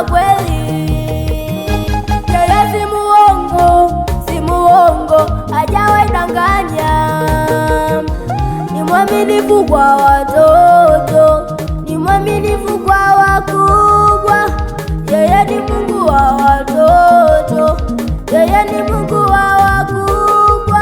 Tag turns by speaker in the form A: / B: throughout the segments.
A: wa kweli. Yeye si muongo, hajawahi danganya. Ni mwaminifu kwa watoto, ni mwaminifu kwa wakubwa. Yeye ni Mungu wa watoto, yeye ni Mungu wa wakubwa.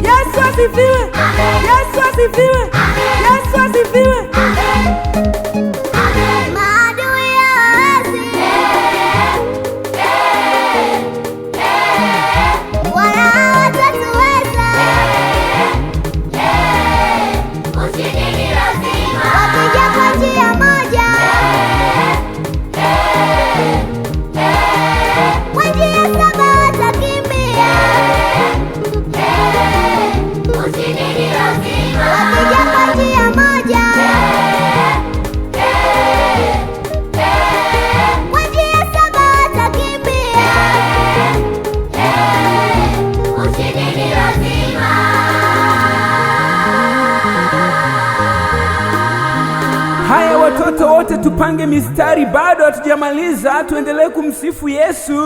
B: Yesu asifiwe! Yesu asifiwe!
A: Maadui hawawezi wala hawatatuweza. Ushindi ni lazima. Wakija kwa njia moja, kwa njia saba watakimbia. Ushindi ni lazima. Wakija kwa njia moja, kwa njia saba watakimbia. Ushindi ni lazima.
B: Haya watoto wote tupange mistari, bado hatujamaliza, tuendelee kumsifu Yesu.